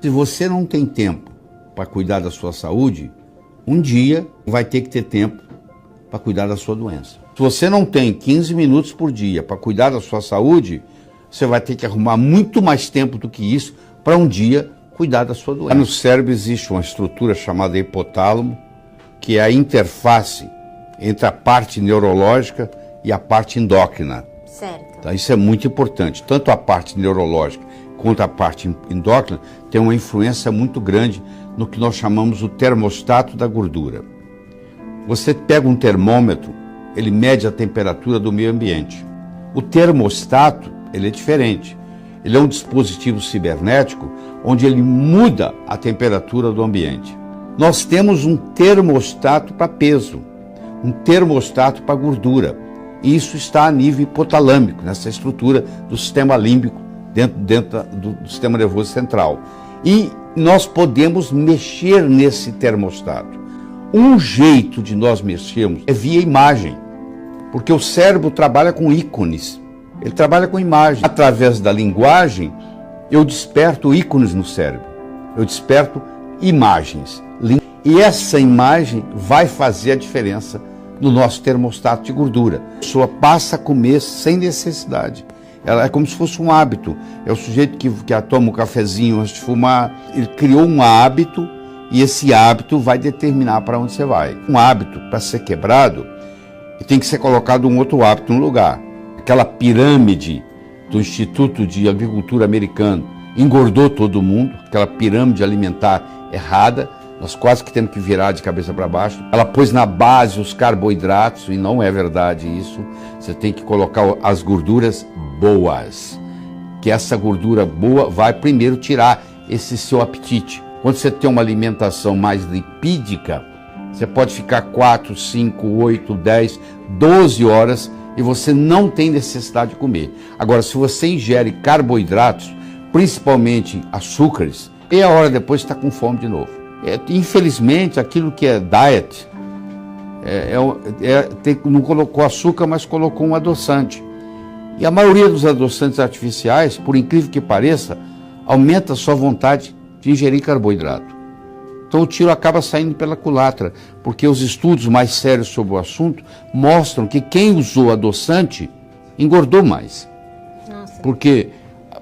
Se você não tem tempo para cuidar da sua saúde, um dia vai ter que ter tempo para cuidar da sua doença. Se você não tem 15 minutos por dia para cuidar da sua saúde, você vai ter que arrumar muito mais tempo do que isso para um dia cuidar da sua doença. No cérebro existe uma estrutura chamada hipotálamo, que é a interface entre a parte neurológica e a parte endócrina. Certo. Então, isso é muito importante. Tanto a parte neurológica quanto a parte endócrina tem uma influência muito grande no que nós chamamos o termostato da gordura. Você pega um termômetro, ele mede a temperatura do meio ambiente. O termostato, ele é diferente. Ele é um dispositivo cibernético onde ele muda a temperatura do ambiente. Nós temos um termostato para peso, um termostato para gordura. E isso está a nível hipotalâmico, nessa estrutura do sistema límbico, dentro do sistema nervoso central. E nós podemos mexer nesse termostato. Um jeito de nós mexermos é via imagem, porque o cérebro trabalha com ícones, ele trabalha com imagem. Através da linguagem, eu desperto ícones no cérebro, eu desperto imagens. E essa imagem vai fazer a diferença no nosso termostato de gordura. A pessoa passa a comer sem necessidade. Ela é como se fosse um hábito. É o sujeito que toma um cafezinho antes de fumar. Ele criou um hábito e esse hábito vai determinar para onde você vai. Um hábito, para ser quebrado, tem que ser colocado um outro hábito no lugar. Aquela pirâmide do Instituto de Agricultura americano engordou todo mundo, aquela pirâmide alimentar errada. Nós quase que temos que virar de cabeça para baixo. Ela pôs na base os carboidratos, e não é verdade isso. Você tem que colocar as gorduras boas. Que essa gordura boa vai primeiro tirar esse seu apetite. Quando você tem uma alimentação mais lipídica, você pode ficar 4, 5, 8, 10, 12 horas e você não tem necessidade de comer. Agora, se você ingere carboidratos, principalmente açúcares, meia hora depois você está com fome de novo. Infelizmente, aquilo que é diet, não colocou açúcar, mas colocou um adoçante. E a maioria dos adoçantes artificiais, por incrível que pareça, aumenta a sua vontade de ingerir carboidrato. Então o tiro acaba saindo pela culatra, porque os estudos mais sérios sobre o assunto mostram que quem usou adoçante engordou mais. Nossa. Porque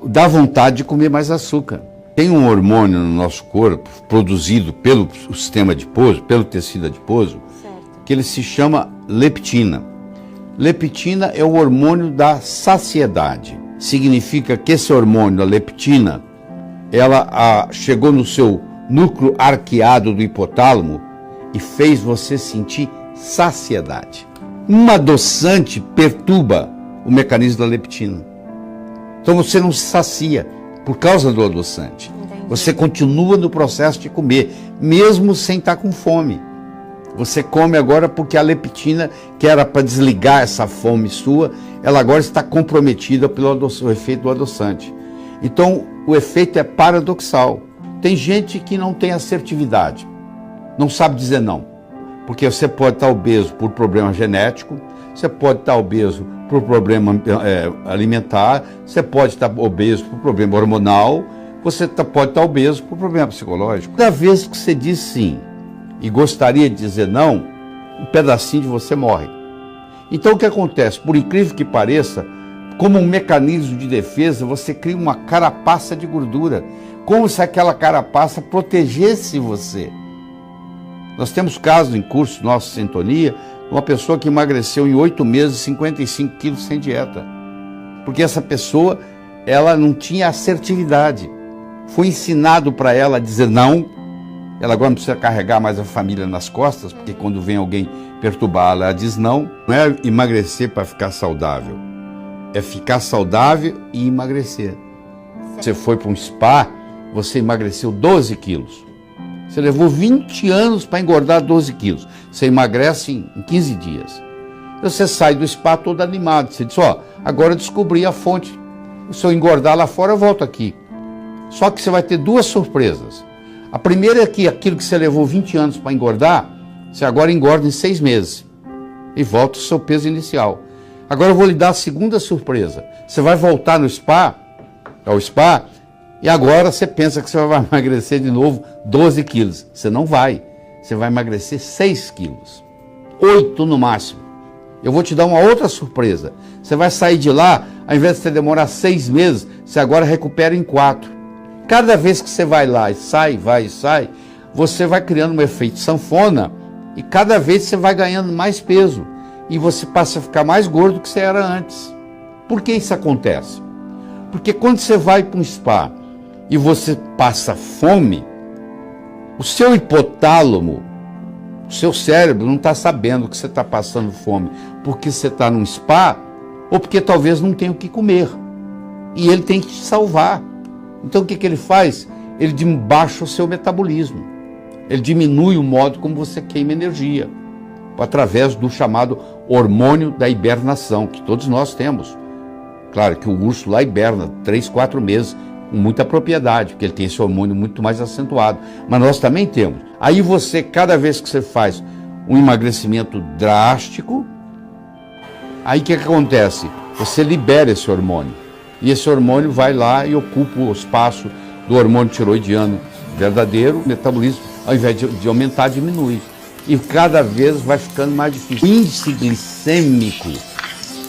dá vontade de comer mais açúcar. Tem um hormônio no nosso corpo, produzido pelo sistema adiposo, pelo tecido adiposo, certo, que ele se chama leptina. Leptina é o hormônio da saciedade. Significa que esse hormônio, a leptina, ela chegou no seu núcleo arqueado do hipotálamo e fez você sentir saciedade. Um adoçante perturba o mecanismo da leptina. Então você não se sacia por causa do adoçante. Entendi. Você continua no processo de comer, mesmo sem estar com fome. Você come agora porque a leptina, que era para desligar essa fome sua, ela agora está comprometida pelo efeito do adoçante. Então, o efeito é paradoxal. Tem gente que não tem assertividade, não sabe dizer não. Porque você pode estar obeso por problema genético, você pode estar obeso por problema alimentar, você pode estar obeso por problema hormonal, você pode estar obeso por problema psicológico. Cada vez que você diz sim e gostaria de dizer não, um pedacinho de você morre. Então o que acontece? Por incrível que pareça, como um mecanismo de defesa, você cria uma carapaça de gordura, como se aquela carapaça protegesse você. Nós temos casos em curso nosso Sintonia, uma pessoa que emagreceu em 8 meses 55 quilos sem dieta. Porque essa pessoa, ela não tinha assertividade. Foi ensinado para ela a dizer não. Ela agora não precisa carregar mais a família nas costas, porque quando vem alguém perturbá-la, ela diz não. Não é emagrecer para ficar saudável. É ficar saudável e emagrecer. Você foi para um spa, você emagreceu 12 quilos. Você levou 20 anos para engordar 12 quilos. Você emagrece em 15 dias. Você sai do spa todo animado. Você diz, agora eu descobri a fonte. Se eu engordar lá fora, eu volto aqui. Só que você vai ter duas surpresas. A primeira é que aquilo que você levou 20 anos para engordar, você agora engorda em 6 meses. E volta ao seu peso inicial. Agora eu vou lhe dar a segunda surpresa. Você vai voltar ao spa, E agora você pensa que você vai emagrecer de novo 12 quilos. Você não vai. Você vai emagrecer 6 quilos. 8 no máximo. Eu vou te dar uma outra surpresa. Você vai sair de lá, ao invés de você demorar 6 meses, você agora recupera em 4. Cada vez que você vai lá e sai, você vai criando um efeito sanfona e cada vez você vai ganhando mais peso. E você passa a ficar mais gordo do que você era antes. Por que isso acontece? Porque quando você vai para um spa e você passa fome, o seu hipotálamo, o seu cérebro não está sabendo que você está passando fome porque você está num spa ou porque talvez não tenha o que comer. E ele tem que te salvar. Então o que ele faz? Ele baixa o seu metabolismo. Ele diminui o modo como você queima energia, através do chamado hormônio da hibernação, que todos nós temos. Claro que o urso lá hiberna 3, 4 meses, com muita propriedade, porque ele tem esse hormônio muito mais acentuado. Mas nós também temos. Aí você, cada vez que você faz um emagrecimento drástico, aí o que acontece? Você libera esse hormônio. E esse hormônio vai lá e ocupa o espaço do hormônio tiroidiano verdadeiro, o metabolismo, ao invés de aumentar, diminui. E cada vez vai ficando mais difícil. O índice glicêmico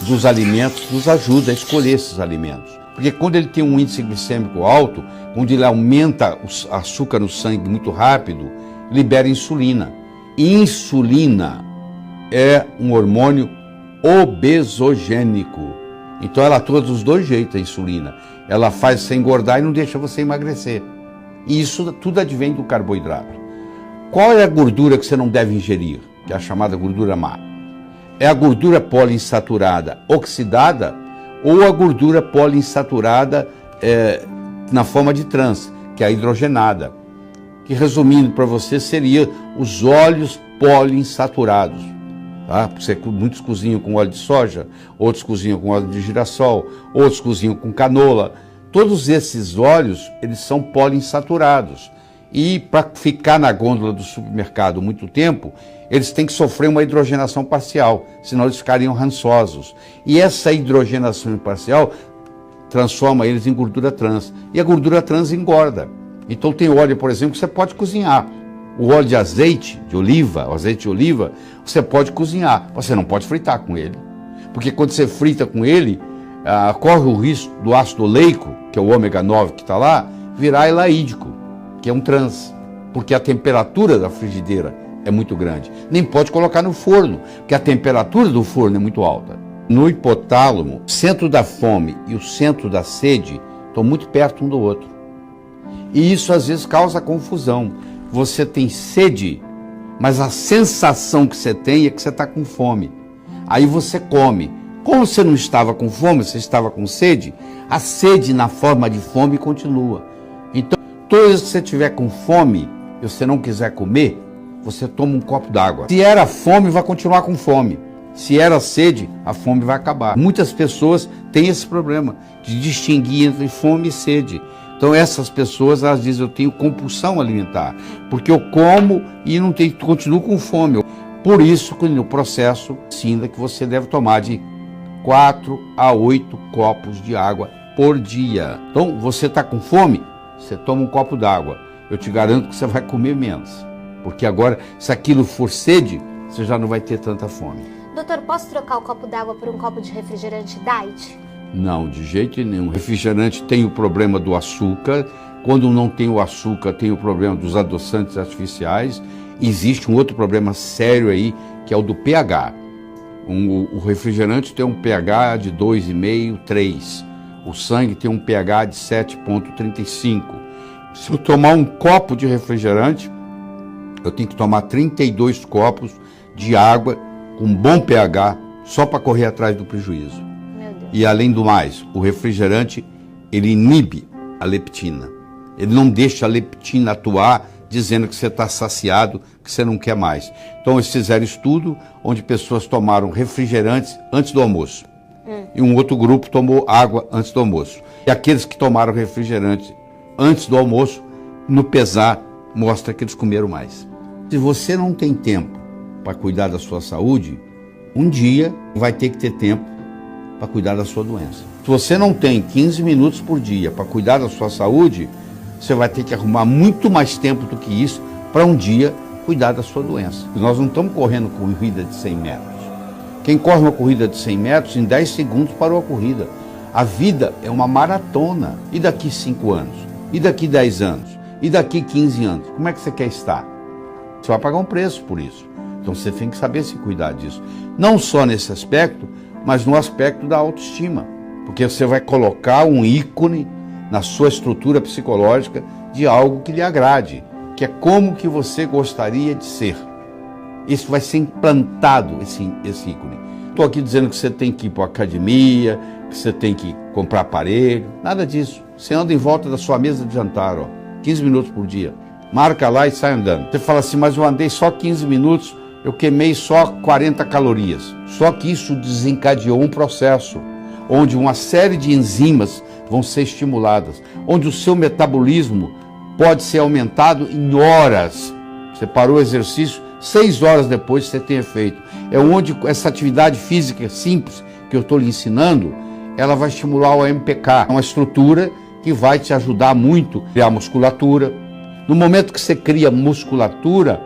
dos alimentos nos ajuda a escolher esses alimentos. Porque quando ele tem um índice glicêmico alto, onde ele aumenta o açúcar no sangue muito rápido, libera insulina. Insulina é um hormônio obesogênico. Então ela atua dos dois jeitos, a insulina. Ela faz você engordar e não deixa você emagrecer. E isso tudo advém do carboidrato. Qual é a gordura que você não deve ingerir? Que é a chamada gordura má. É a gordura poliinsaturada oxidada ou a gordura poliinsaturada na forma de trans, que é a hidrogenada. Que, resumindo para você, seria os óleos poliinsaturados. Tá? Muitos cozinham com óleo de soja, outros cozinham com óleo de girassol, outros cozinham com canola. Todos esses óleos, eles são poliinsaturados. E para ficar na gôndola do supermercado muito tempo, eles têm que sofrer uma hidrogenação parcial, senão eles ficariam rançosos. E essa hidrogenação parcial transforma eles em gordura trans. E a gordura trans engorda. Então tem óleo, por exemplo, que você pode cozinhar. O óleo de azeite de oliva, o azeite de oliva, você pode cozinhar. Você não pode fritar com ele. Porque quando você frita com ele, corre o risco do ácido oleico, que é o ômega 9 que está lá, virar elaídico, que é um trans, porque a temperatura da frigideira é muito grande. Nem pode colocar no forno, porque a temperatura do forno é muito alta. No hipotálamo, o centro da fome e o centro da sede estão muito perto um do outro. E isso às vezes causa confusão. Você tem sede, mas a sensação que você tem é que você está com fome. Aí você come. Como você não estava com fome, você estava com sede, a sede na forma de fome continua. Então, toda vez que você estiver com fome e você não quiser comer, você toma um copo d'água. Se era fome, vai continuar com fome. Se era sede, a fome vai acabar. Muitas pessoas têm esse problema de distinguir entre fome e sede. Então essas pessoas, elas dizem, eu tenho compulsão alimentar, porque eu como e não tenho, continuo com fome. Por isso, no processo, ensina que você deve tomar de 4 a 8 copos de água por dia. Então, você está com fome? Você toma um copo d'água. Eu te garanto que você vai comer menos. Porque agora, se aquilo for sede, você já não vai ter tanta fome. Doutor, posso trocar o copo d'água por um copo de refrigerante diet? Não, de jeito nenhum. Refrigerante tem o problema do açúcar. Quando não tem o açúcar, tem o problema dos adoçantes artificiais. Existe um outro problema sério aí, que é o do pH. O refrigerante tem um pH de 2,5, 3. O sangue tem um pH de 7,35. Se eu tomar um copo de refrigerante, eu tenho que tomar 32 copos de água com bom pH, só para correr atrás do prejuízo. Meu Deus. E além do mais, o refrigerante, ele inibe a leptina. Ele não deixa a leptina atuar, dizendo que você está saciado, que você não quer mais. Então eles fizeram estudo onde pessoas tomaram refrigerantes antes do almoço. E um outro grupo tomou água antes do almoço. E aqueles que tomaram refrigerante antes do almoço, no pesar, mostra que eles comeram mais. Se você não tem tempo para cuidar da sua saúde, um dia vai ter que ter tempo para cuidar da sua doença. Se você não tem 15 minutos por dia para cuidar da sua saúde, você vai ter que arrumar muito mais tempo do que isso para um dia cuidar da sua doença. Nós não estamos correndo corrida de 100 metros. Quem corre uma corrida de 100 metros, em 10 segundos parou a corrida. A vida é uma maratona. E daqui 5 anos? E daqui 10 anos? E daqui 15 anos? Como é que você quer estar? Você vai pagar um preço por isso. Então você tem que saber se cuidar disso. Não só nesse aspecto, mas no aspecto da autoestima. Porque você vai colocar um ícone na sua estrutura psicológica de algo que lhe agrade, que é como que você gostaria de ser. Isso vai ser implantado, esse ícone. Estou aqui dizendo que você tem que ir para a academia, que você tem que comprar aparelho, nada disso. Você anda em volta da sua mesa de jantar, 15 minutos por dia. Marca lá e sai andando. Você fala assim, mas eu andei só 15 minutos, eu queimei só 40 calorias. Só que isso desencadeou um processo onde uma série de enzimas vão ser estimuladas, onde o seu metabolismo pode ser aumentado em horas. Você parou o exercício, 6 horas depois você tem efeito. É onde essa atividade física simples que eu estou lhe ensinando, ela vai estimular o MPK, uma estrutura que vai te ajudar muito a criar musculatura. No momento que você cria musculatura,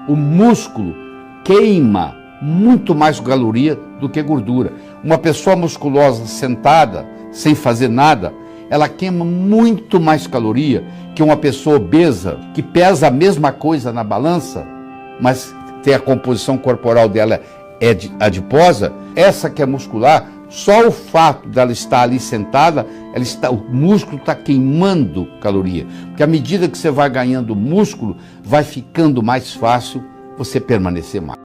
o músculo queima muito mais caloria do que gordura. Uma pessoa musculosa sentada, sem fazer nada, ela queima muito mais caloria que uma pessoa obesa, que pesa a mesma coisa na balança, mas tem a composição corporal dela é adiposa. Essa que é muscular, só o fato dela estar ali sentada, o músculo está queimando caloria. Porque à medida que você vai ganhando músculo, vai ficando mais fácil você permanecer mais.